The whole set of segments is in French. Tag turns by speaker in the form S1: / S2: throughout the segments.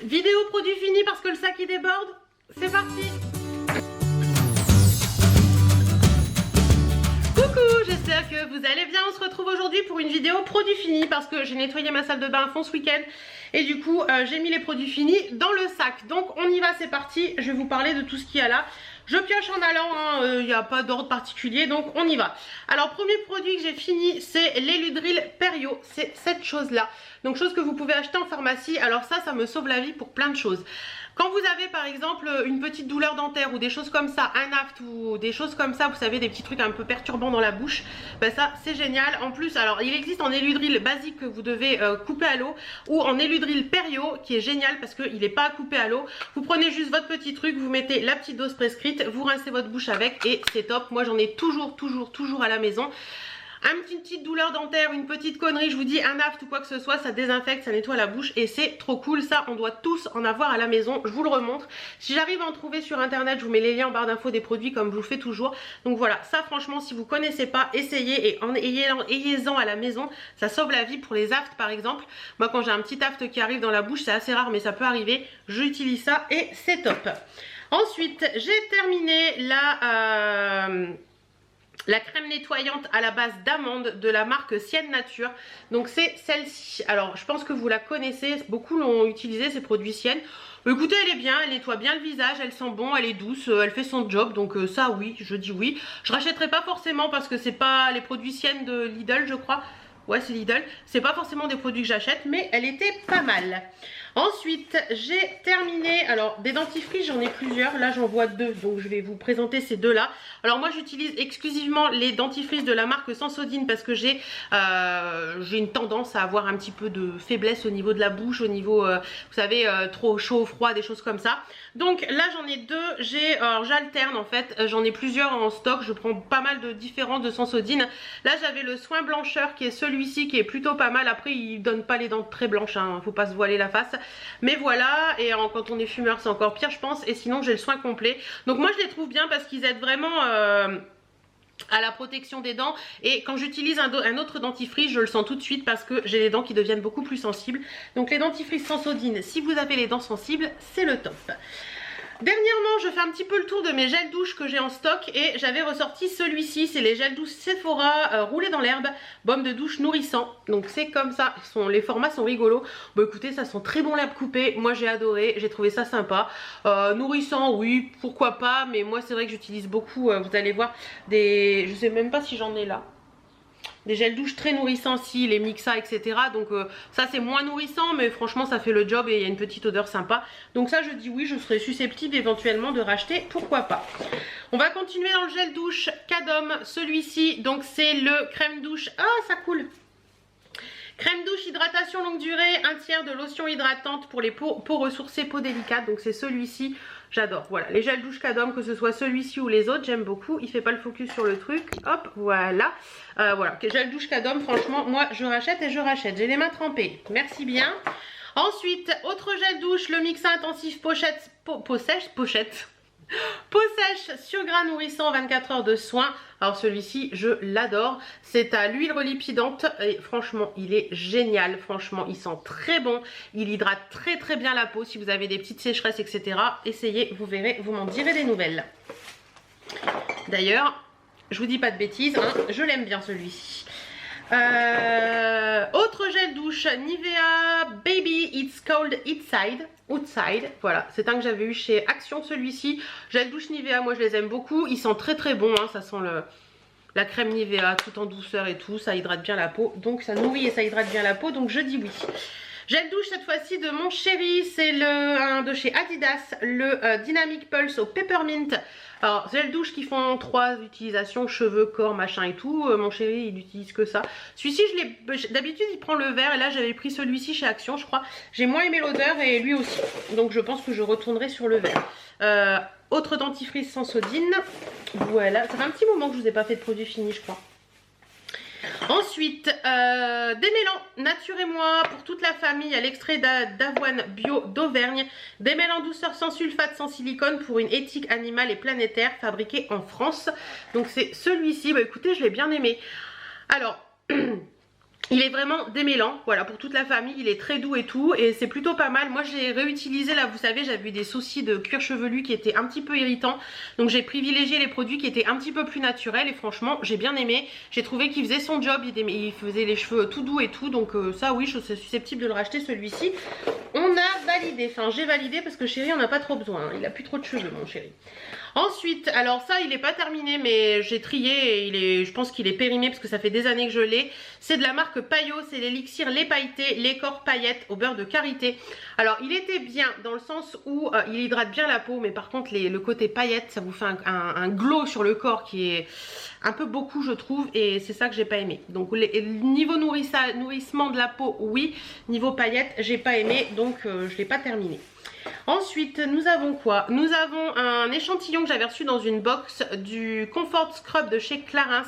S1: Vidéo produit fini parce que le sac il déborde. C'est parti. Coucou, j'espère que vous allez bien. On se retrouve aujourd'hui pour une vidéo produit fini parce que j'ai nettoyé ma salle de bain à fond ce week-end. Et du coup, j'ai mis les produits finis dans le sac. Donc on y va, c'est parti. Je vais vous parler de tout ce qu'il y a là. Je pioche en allant, il n'y a pas d'ordre particulier, donc on y va. Alors, premier produit que j'ai fini, c'est l'Eludril Perio. C'est cette chose-là. Donc, chose que vous pouvez acheter en pharmacie. Alors ça me sauve la vie pour plein de choses. Quand vous avez par exemple une petite douleur dentaire ou des choses comme ça, un aft ou des choses comme ça, vous savez, des petits trucs un peu perturbants dans la bouche, ben ça c'est génial. En plus, alors il existe en Eludril basique que vous devez couper à l'eau ou en Eludril Perio qui est génial parce qu'il n'est pas à couper à l'eau. Vous prenez juste votre petit truc, vous mettez la petite dose prescrite, vous rincez votre bouche avec et c'est top. Moi j'en ai toujours à la maison. Une petite douleur dentaire, une petite connerie, je vous dis un aft ou quoi que ce soit, ça désinfecte, ça nettoie la bouche et c'est trop cool. Ça, on doit tous en avoir à la maison, je vous le remontre. Si j'arrive à en trouver sur internet, je vous mets les liens en barre d'infos des produits comme je vous fais toujours. Donc voilà, ça franchement, si vous connaissez pas, essayez et ayez-en à la maison. Ça sauve la vie pour les aftes par exemple. Moi, quand j'ai un petit aft qui arrive dans la bouche, c'est assez rare mais ça peut arriver. J'utilise ça et c'est top. Ensuite, j'ai terminé la crème nettoyante à la base d'amande de la marque Sienne Nature. Donc c'est celle-ci. Alors je pense que vous la connaissez, beaucoup l'ont utilisée, ces produits Sienne. Écoutez, elle est bien, elle nettoie bien le visage, elle sent bon, elle est douce, elle fait son job. Donc ça oui, je dis oui. Je rachèterai pas forcément parce que c'est pas les produits Sienne de Lidl je crois. Ouais, c'est Lidl. C'est pas forcément des produits que j'achète, mais elle était pas mal. Ensuite, j'ai terminé. Alors, des dentifrices, j'en ai plusieurs. Là, j'en vois deux. Donc, je vais vous présenter ces deux-là. Alors, moi, j'utilise exclusivement les dentifrices de la marque Sensodyne parce que j'ai une tendance à avoir un petit peu de faiblesse au niveau de la bouche, au niveau, vous savez, trop chaud, froid, des choses comme ça. Donc, là, j'en ai deux. J'alterne, en fait. J'en ai plusieurs en stock. Je prends pas mal de différents de Sensodyne. Là, j'avais le soin blancheur qui est celui-ci qui est plutôt pas mal. Après, il donne pas les dents très blanches, hein. Faut pas se voiler la face. Mais voilà, et quand on est fumeur, c'est encore pire, je pense. Et sinon, j'ai le soin complet. Donc moi, je les trouve bien parce qu'ils aident vraiment à la protection des dents. Et quand j'utilise un autre dentifrice, je le sens tout de suite parce que j'ai les dents qui deviennent beaucoup plus sensibles. Donc les dentifrices Sensodyne, si vous avez les dents sensibles, c'est le top. Dernièrement, je fais un petit peu le tour de mes gels douche que j'ai en stock et j'avais ressorti celui-ci, c'est les gels douche Sephora roulés dans l'herbe, baume de douche nourrissant. Donc c'est comme ça, les formats sont rigolos. Bon écoutez, ça sent très bon l'herbe coupée, moi j'ai adoré, j'ai trouvé ça sympa. Nourrissant, oui, pourquoi pas, mais moi c'est vrai que j'utilise beaucoup, vous allez voir, je sais même pas si j'en ai là. Des gels douche très nourrissants, si les Mixa, etc. Donc ça c'est moins nourrissant, mais franchement ça fait le job et il y a une petite odeur sympa. Donc ça je dis oui, je serais susceptible éventuellement de racheter, pourquoi pas. On va continuer dans le gel douche Cadom, celui-ci, donc c'est le crème douche. Ah ça coule. Crème douche hydratation longue durée, un tiers de lotion hydratante pour les peaux ressourcées, peau délicate. Donc c'est celui-ci, j'adore. Voilà, les gels douche Cadom, que ce soit celui-ci ou les autres, j'aime beaucoup. Il fait pas le focus sur le truc. Hop, voilà. Voilà, gel douche Cadom, franchement, moi je rachète et je rachète. J'ai les mains trempées. Merci bien. Ensuite, autre gel douche, le Mixa intensif pochette, peau sèche, pochette. Peau sèche sur gras nourrissant 24 heures de soin. Alors celui-ci je l'adore, c'est à l'huile relipidante et franchement il est génial, franchement il sent très bon, il hydrate très bien la peau. Si vous avez des petites sécheresses etc, essayez, vous verrez, vous m'en direz des nouvelles. D'ailleurs je vous dis pas de bêtises, hein, je l'aime bien celui-ci. Autre gel douche Nivea Baby It's Cold Outside, voilà, c'est un que j'avais eu chez Action celui-ci. Gel douche Nivea, moi je les aime beaucoup, ils sont très bon, hein, ça sent la crème Nivea tout en douceur et tout, ça hydrate bien la peau, donc ça nourrit et ça hydrate bien la peau, donc je dis oui. Gel douche cette fois-ci de mon chéri, c'est un de chez Adidas, le Dynamic Pulse au Peppermint. Alors gel douche qui font 3 utilisations, cheveux, corps, machin et tout. Mon chéri il utilise que ça. Celui-ci d'habitude il prend le vert et là j'avais pris celui-ci chez Action je crois. J'ai moins aimé l'odeur et lui aussi. Donc je pense que je retournerai sur le vert. Autre dentifrice Sensodyne. Voilà, ça fait un petit moment que je vous ai pas fait de produit fini je crois. Ensuite, démêlant Nature et moi pour toute la famille à l'extrait d'avoine bio d'Auvergne. Démêlant douceur sans sulfate, sans silicone pour une éthique animale et planétaire fabriqué en France. Donc c'est celui-ci, bah écoutez je l'ai bien aimé. Alors Il est vraiment démêlant, voilà, pour toute la famille, il est très doux et tout, et c'est plutôt pas mal. Moi j'ai réutilisé, là vous savez, j'avais eu des soucis de cuir chevelu qui étaient un petit peu irritants, donc j'ai privilégié les produits qui étaient un petit peu plus naturels, et franchement j'ai bien aimé. J'ai trouvé qu'il faisait son job, il faisait les cheveux tout doux et tout, donc ça oui, je suis susceptible de le racheter celui-ci. On a validé, enfin j'ai validé parce que chéri on n'a pas trop besoin, hein. Il a plus trop de cheveux mon chéri. Ensuite, alors ça il n'est pas terminé mais j'ai trié et je pense qu'il est périmé parce que ça fait des années que je l'ai. C'est de la marque Payot, c'est l'élixir lait pailleté, lait corps paillettes au beurre de karité. Alors il était bien dans le sens où il hydrate bien la peau, mais par contre le côté paillettes ça vous fait un glow sur le corps qui est un peu beaucoup je trouve, et c'est ça que j'ai pas aimé. Donc niveau nourrissement de la peau oui, niveau paillettes j'ai pas aimé, donc je l'ai pas terminé. Ensuite nous avons quoi? Nous avons un échantillon que j'avais reçu dans une box du Comfort Scrub de chez Clarins.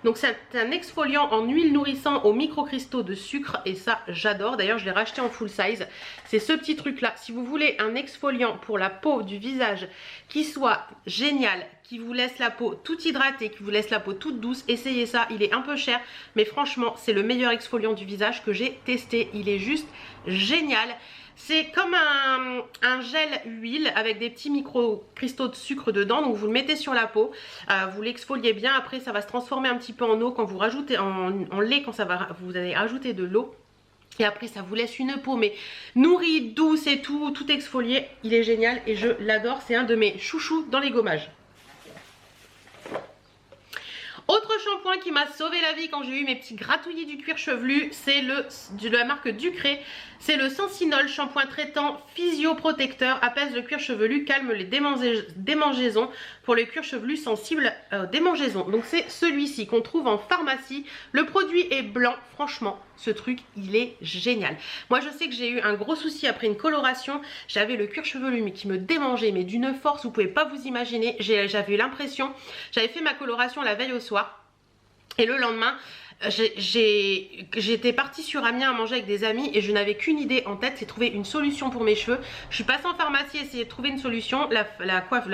S1: Donc c'est un exfoliant en huile nourrissant aux microcristaux de sucre, et ça j'adore. D'ailleurs je l'ai racheté en full size. C'est ce petit truc là. Si vous voulez un exfoliant pour la peau du visage qui soit génial, qui vous laisse la peau toute hydratée, qui vous laisse la peau toute douce, essayez ça. Il est un peu cher mais franchement c'est le meilleur exfoliant du visage que j'ai testé. Il est juste génial. C'est comme un gel huile avec des petits micro-cristaux de sucre dedans. Donc vous le mettez sur la peau, vous l'exfoliez bien. Après ça va se transformer un petit peu en eau quand vous rajoutez en lait, quand vous allez rajouter de l'eau. Et après ça vous laisse une peau mais nourrie, douce et tout exfolié. Il est génial et je l'adore. C'est un de mes chouchous dans les gommages. Autre shampoing qui m'a sauvé la vie quand j'ai eu mes petits gratouillis du cuir chevelu, c'est de la marque Ducré. C'est le Sensinol shampoing traitant physioprotecteur, apaise le cuir chevelu, calme les démangeaisons pour le cuir chevelu sensible aux démangeaisons. Donc c'est celui-ci qu'on trouve en pharmacie. Le produit est blanc, franchement ce truc il est génial. Moi je sais que j'ai eu un gros souci après une coloration, j'avais le cuir chevelu mais qui me démangeait mais d'une force vous pouvez pas vous imaginer. J'avais eu l'impression, j'avais fait ma coloration la veille au soir et le lendemain j'étais partie sur Amiens à manger avec des amis et je n'avais qu'une idée en tête, c'est trouver une solution pour mes cheveux. Je suis passée en pharmacie essayer de trouver une solution. La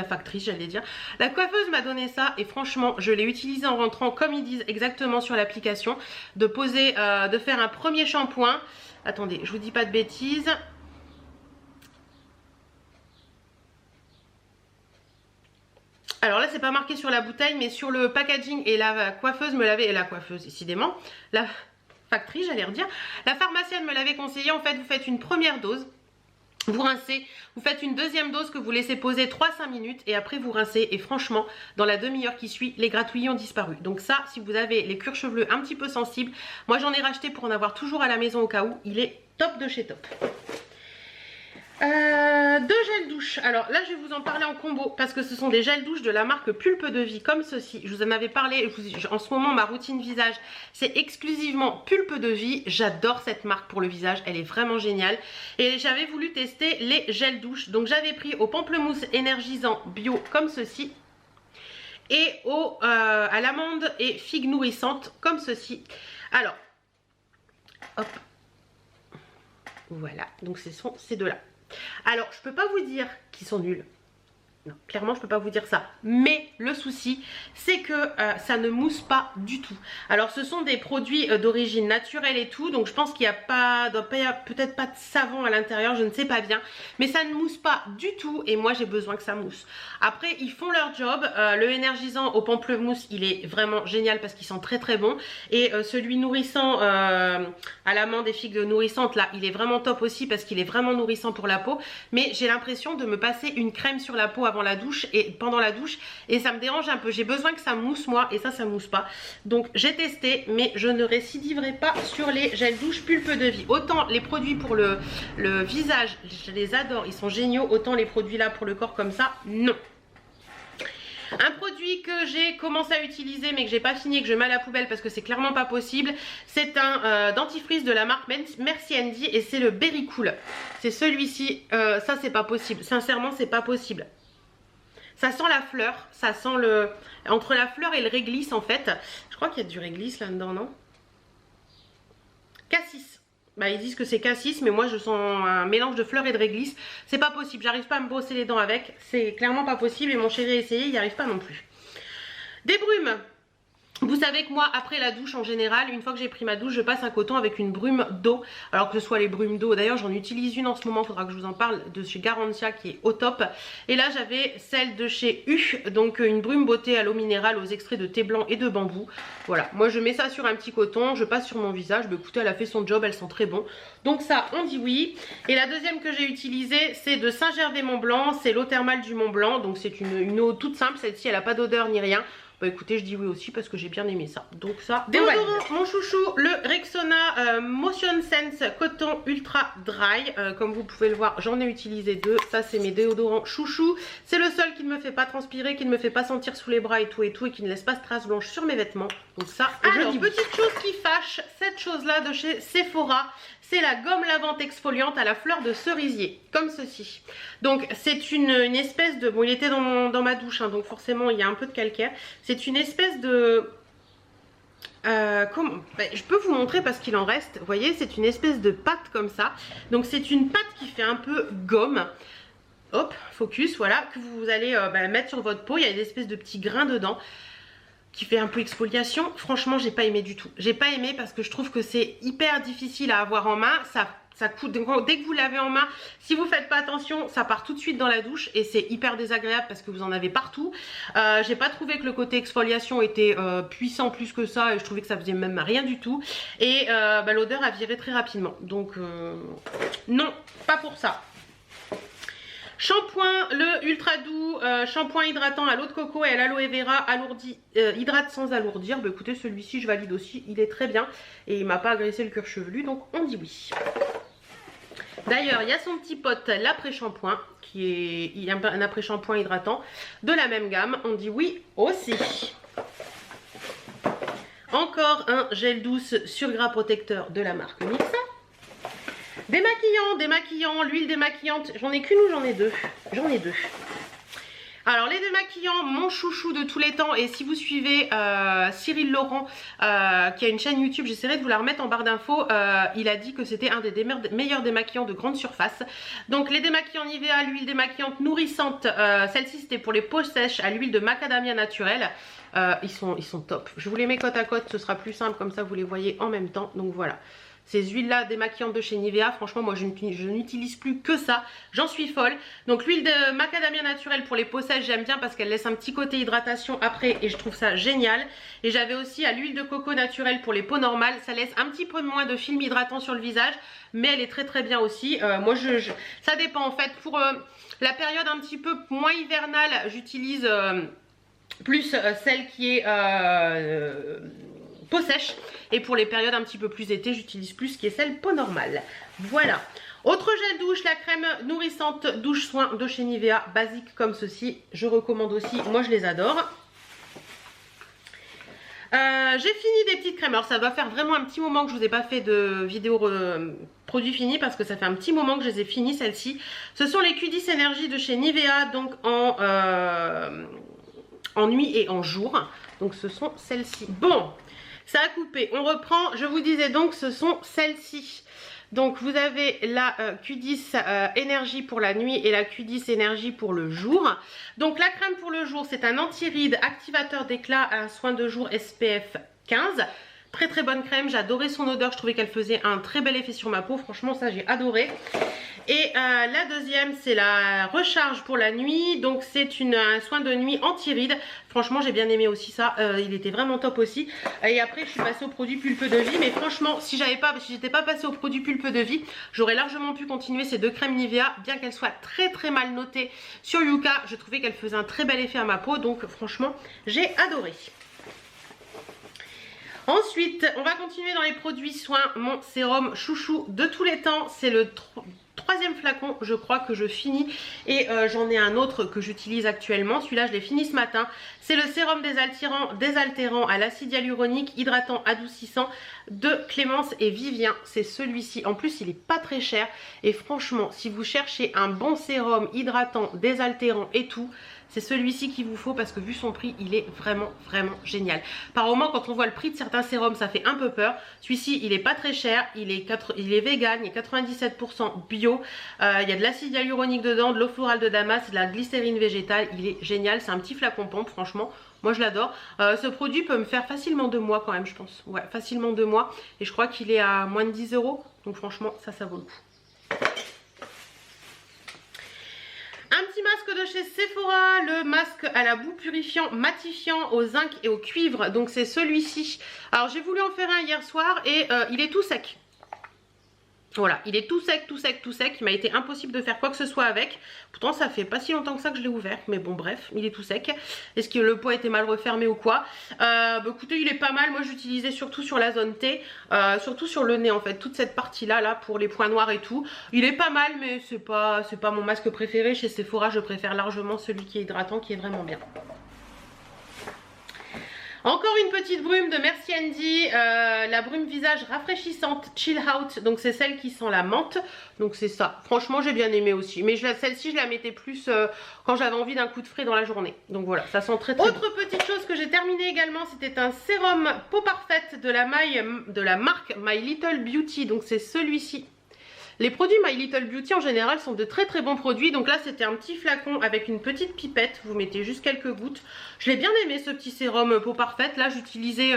S1: factrice j'allais dire, la coiffeuse m'a donné ça et franchement je l'ai utilisé en rentrant comme ils disent exactement sur l'application, de faire un premier shampoing. Attendez, je vous dis pas de bêtises. Alors là c'est pas marqué sur la bouteille mais sur le packaging, et la coiffeuse me l'avait, la coiffeuse décidément, la factrice j'allais redire, la pharmacienne me l'avait conseillé. En fait vous faites une première dose, vous rincez, vous faites une deuxième dose que vous laissez poser 3-5 minutes et après vous rincez, et franchement dans la demi-heure qui suit les gratouillis ont disparu. Donc ça si vous avez les cuirs chevelu un petit peu sensibles, moi j'en ai racheté pour en avoir toujours à la maison au cas où, il est top de chez top. Deux gels douche. Alors là je vais vous en parler en combo parce que ce sont des gels douche de la marque Pulpe de Vie comme ceci. Je vous en avais parlé, en ce moment ma routine visage c'est exclusivement Pulpe de Vie. J'adore cette marque pour le visage, elle est vraiment géniale. Et j'avais voulu tester les gels douche. Donc j'avais pris au pamplemousse énergisant bio comme ceci, et à l'amande et figue nourrissante comme ceci. Alors hop, voilà, donc ce sont ces deux là. Alors je peux pas vous dire qu'ils sont nuls, non, clairement je peux pas vous dire ça, mais le souci c'est que ça ne mousse pas du tout. Alors ce sont des produits d'origine naturelle et tout, donc je pense qu'il n'y a pas, peut-être pas de savon à l'intérieur, je ne sais pas bien, mais ça ne mousse pas du tout et moi j'ai besoin que ça mousse. Après ils font leur job, le énergisant au pamplemousse il est vraiment génial parce qu'il sent très très bon, et celui nourrissant à l'amande et figue nourrissante là il est vraiment top aussi parce qu'il est vraiment nourrissant pour la peau, mais j'ai l'impression de me passer une crème sur la peau avant la douche et pendant la douche et ça me dérange un peu. J'ai besoin que ça mousse moi et ça mousse pas. Donc j'ai testé mais je ne récidiverai pas sur les gels douche Pulpe de Vie. Autant les produits pour le visage je les adore, ils sont géniaux, autant les produits là pour le corps comme ça non. Un produit que j'ai commencé à utiliser mais que j'ai pas fini et que je mets à la poubelle parce que c'est clairement pas possible, c'est un dentifrice de la marque Merci Andy et c'est le Berry Cool. C'est celui-ci, ça c'est pas possible, sincèrement c'est pas possible. Ça sent la fleur, ça sent entre la fleur et le réglisse en fait. Je crois qu'il y a du réglisse là-dedans, non? Cassis. Bah ils disent que c'est cassis mais moi je sens un mélange de fleurs et de réglisse. C'est pas possible, j'arrive pas à me brosser les dents avec. C'est clairement pas possible et mon chéri a essayé, il n'y arrive pas non plus. Des brumes. Vous savez que moi, après la douche en général, une fois que j'ai pris ma douche, je passe un coton avec une brume d'eau. Alors que ce soit les brumes d'eau, d'ailleurs j'en utilise une en ce moment, il faudra que je vous en parle, de chez Garantia qui est au top. Et là j'avais celle de chez U, donc une brume beauté à l'eau minérale aux extraits de thé blanc et de bambou. Voilà, moi je mets ça sur un petit coton, je passe sur mon visage. Bah, écoutez, elle a fait son job, elle sent très bon. Donc ça, on dit oui. Et la deuxième que j'ai utilisée, c'est de Saint-Gervais-Mont-Blanc, c'est l'eau thermale du Mont-Blanc. Donc c'est une eau toute simple, celle-ci elle n'a pas d'odeur ni rien. Bah écoutez, je dis oui aussi parce que j'ai bien aimé ça. Donc ça, déodorant, mon chouchou, le Rexona Motion Sense Coton Ultra Dry. Comme vous pouvez le voir, j'en ai utilisé deux. Ça, c'est mes déodorants chouchou. C'est le seul qui ne me fait pas transpirer, qui ne me fait pas sentir sous les bras et tout, et qui ne laisse pas de traces blanches sur mes vêtements. Donc ça, alors, petite chose qui fâche, cette chose-là de chez Sephora, c'est la gomme lavante exfoliante à la fleur de cerisier, comme ceci. Donc c'est une espèce de... Bon, il était dans ma douche, hein, donc forcément il y a un peu de calcaire. C'est une espèce de... comment je peux vous montrer parce qu'il en reste. Vous voyez, c'est une espèce de pâte comme ça. Donc c'est une pâte qui fait un peu gomme. Hop, focus, voilà, que vous allez mettre sur votre peau. Il y a des espèces de petits grains dedans, qui fait un peu exfoliation. Franchement, j'ai pas aimé du tout. J'ai pas aimé parce que je trouve que c'est hyper difficile à avoir en main. Ça coûte, dès que vous l'avez en main, si vous faites pas attention, ça part tout de suite dans la douche et c'est hyper désagréable parce que vous en avez partout. J'ai pas trouvé que le côté exfoliation était puissant plus que ça et je trouvais que ça faisait même rien du tout. Et l'odeur a viré très rapidement. Donc non, pas pour ça. Shampoing, le ultra doux, shampoing hydratant à l'eau de coco et à l'aloe vera, alourdi, hydrate sans alourdir. Bah écoutez, celui-ci je valide aussi, il est très bien et il m'a pas agressé le cuir chevelu, donc on dit oui. D'ailleurs, il y a son petit pote l'après-shampoing, qui est un après-shampoing hydratant de la même gamme, on dit oui aussi. Encore un gel douce sur gras protecteur de la marque Mixa. Démaquillant, l'huile démaquillante, j'en ai qu'une ou j'en ai deux? J'en ai deux. Alors les démaquillants, mon chouchou de tous les temps, et si vous suivez Cyril Laurent qui a une chaîne YouTube, j'essaierai de vous la remettre en barre d'infos, il a dit que c'était un des meilleurs démaquillants de grande surface. Donc les démaquillants Nivea, l'huile démaquillante nourrissante, celle-ci c'était pour les peaux sèches à l'huile de macadamia naturelle. Ils sont top. Je vous les mets côte à côte, ce sera plus simple, comme ça vous les voyez en même temps. Donc voilà. Ces huiles là démaquillantes de chez Nivea, franchement moi je n'utilise plus que ça, j'en suis folle. Donc l'huile de macadamia naturelle pour les peaux sèches, j'aime bien parce qu'elle laisse un petit côté hydratation après et je trouve ça génial. Et j'avais aussi à l'huile de coco naturelle pour les peaux normales, ça laisse un petit peu moins de film hydratant sur le visage, mais elle est très très bien aussi. Moi ça dépend en fait, pour la période un petit peu moins hivernale, j'utilise plus celle qui est... peau sèche, et pour les périodes un petit peu plus été, j'utilise plus ce qui est celle peau normale. Voilà. Autre gel douche, la crème nourrissante douche soin de chez Nivea, basique comme ceci, je recommande aussi, moi je les adore. J'ai fini des petites crèmes, alors ça doit faire vraiment un petit moment que je vous ai pas fait de vidéo produits finis parce que ça fait un petit moment que je les ai finis, celles-ci. Ce sont les Q10 Energy de chez Nivea, donc en nuit et en jour, donc ce sont celles-ci. Bon, ça a coupé, on reprend. Je vous disais donc ce sont celles-ci. Donc vous avez la Q10 Énergie pour la nuit et la Q10 Énergie pour le jour. Donc la crème pour le jour, c'est un anti-rides activateur d'éclat à soin de jour SPF 15. Très très bonne crème, j'ai adoré son odeur, je trouvais qu'elle faisait un très bel effet sur ma peau, franchement ça j'ai adoré. Et la deuxième c'est la recharge pour la nuit, donc c'est un soin de nuit anti-rides. Franchement j'ai bien aimé aussi ça, il était vraiment top aussi. Et après je suis passée au produit pulpe de vie, mais franchement si j'étais pas passée au produit pulpe de vie, j'aurais largement pu continuer ces deux crèmes Nivea, bien qu'elles soient très très mal notées sur Yuka. Je trouvais qu'elles faisaient un très bel effet à ma peau, donc franchement j'ai adoré. Ensuite, on va continuer dans les produits soins. Mon sérum chouchou de tous les temps, c'est le troisième flacon, je crois que je finis. Et j'en ai un autre que j'utilise actuellement. Celui-là, je l'ai fini ce matin. C'est le sérum désaltérant à l'acide hyaluronique, hydratant, adoucissant de Clémence et Vivien. C'est celui-ci. En plus, il est pas très cher. Et franchement, si vous cherchez un bon sérum hydratant, désaltérant et tout, c'est celui-ci qu'il vous faut parce que vu son prix, il est vraiment génial. Par moment, quand on voit le prix de certains sérums, ça fait un peu peur. Celui-ci, il est pas très cher, il est vegan, il est 97% bio. Il y a de l'acide hyaluronique dedans, de l'eau florale de Damas, de la glycérine végétale. Il est génial, c'est un petit flacon pompe, franchement. Moi je l'adore. Ce produit peut me faire facilement 2 mois quand même, je pense. Ouais, facilement 2 mois. Et je crois qu'il est à moins de 10 €. Donc franchement, ça vaut le coup. Un petit masque de chez Sephora, le masque à la boue purifiant, matifiant au zinc et au cuivre. Donc c'est celui-ci. Alors j'ai voulu en faire un hier soir et il est tout sec. Voilà, il est tout sec. Il m'a été impossible de faire quoi que ce soit avec. Pourtant ça fait pas si longtemps que ça que je l'ai ouvert. Mais bon bref, il est tout sec. Est-ce que le pot était mal refermé ou quoi? Écoutez, il est pas mal. Moi j'utilisais surtout sur la zone T. Surtout sur le nez en fait. Toute cette partie là pour les points noirs et tout. Il est pas mal mais c'est pas mon masque préféré. Chez Sephora je préfère largement celui qui est hydratant, qui est vraiment bien. Encore une petite brume de Merci Andy, la brume visage rafraîchissante Chill Out, donc c'est celle qui sent la menthe, donc c'est ça. Franchement j'ai bien aimé aussi, mais celle-ci je la mettais plus quand j'avais envie d'un coup de frais dans la journée. Donc voilà, ça sent très bon. Autre petite chose que j'ai terminé également, c'était un sérum peau parfaite de la marque My Little Beauty, donc c'est celui-ci. Les produits My Little Beauty en général sont de très bons produits. Donc là c'était un petit flacon avec une petite pipette. Vous mettez juste quelques gouttes. Je l'ai bien aimé ce petit sérum peau parfaite. Là j'utilisais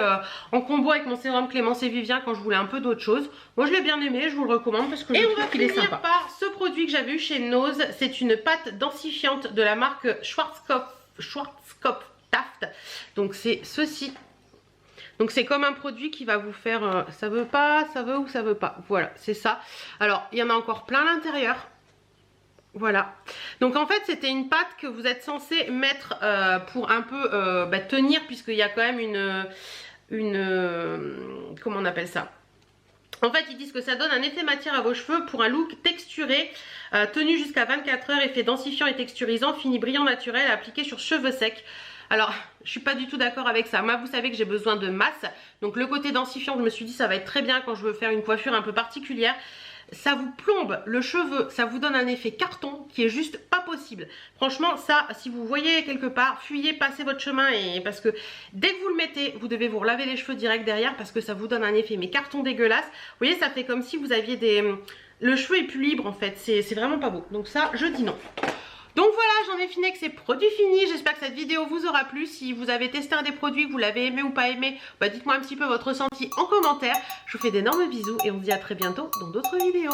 S1: en combo avec mon sérum Clémence et Vivien quand je voulais un peu d'autre chose. Moi je l'ai bien aimé, je vous le recommande parce que je trouve qu'il est sympa. Et on va finir par ce produit que j'avais eu chez Nose. C'est une pâte densifiante de la marque Schwarzkopf Taft. Donc c'est ceci. Donc c'est comme un produit qui va vous faire ça veut pas, ça veut ou ça veut pas. Voilà, c'est ça. Alors, il y en a encore plein à l'intérieur. Voilà. Donc en fait, c'était une pâte que vous êtes censé mettre pour un peu tenir, puisqu'il y a quand même comment on appelle ça? En fait, ils disent que ça donne un effet matière à vos cheveux pour un look texturé, tenu jusqu'à 24 heures, effet densifiant et texturisant, fini brillant naturel, appliqué sur cheveux secs. Alors, je suis pas du tout d'accord avec ça. Moi, vous savez que j'ai besoin de masse. Donc, le côté densifiant, je me suis dit, ça va être très bien quand je veux faire une coiffure un peu particulière. Ça vous plombe le cheveu, ça vous donne un effet carton qui est juste pas possible. Franchement, ça, si vous voyez quelque part, fuyez, passez votre chemin. Parce que dès que vous le mettez, vous devez vous relaver les cheveux direct derrière parce que ça vous donne un effet mais carton dégueulasse. Vous voyez, ça fait comme si vous aviez le cheveu est plus libre en fait. C'est vraiment pas beau. Donc ça, je dis non. Donc voilà, j'en ai fini avec ces produits finis. J'espère que cette vidéo vous aura plu. Si vous avez testé un des produits, que vous l'avez aimé ou pas aimé, dites-moi un petit peu votre ressenti en commentaire. Je vous fais d'énormes bisous et on se dit à très bientôt dans d'autres vidéos.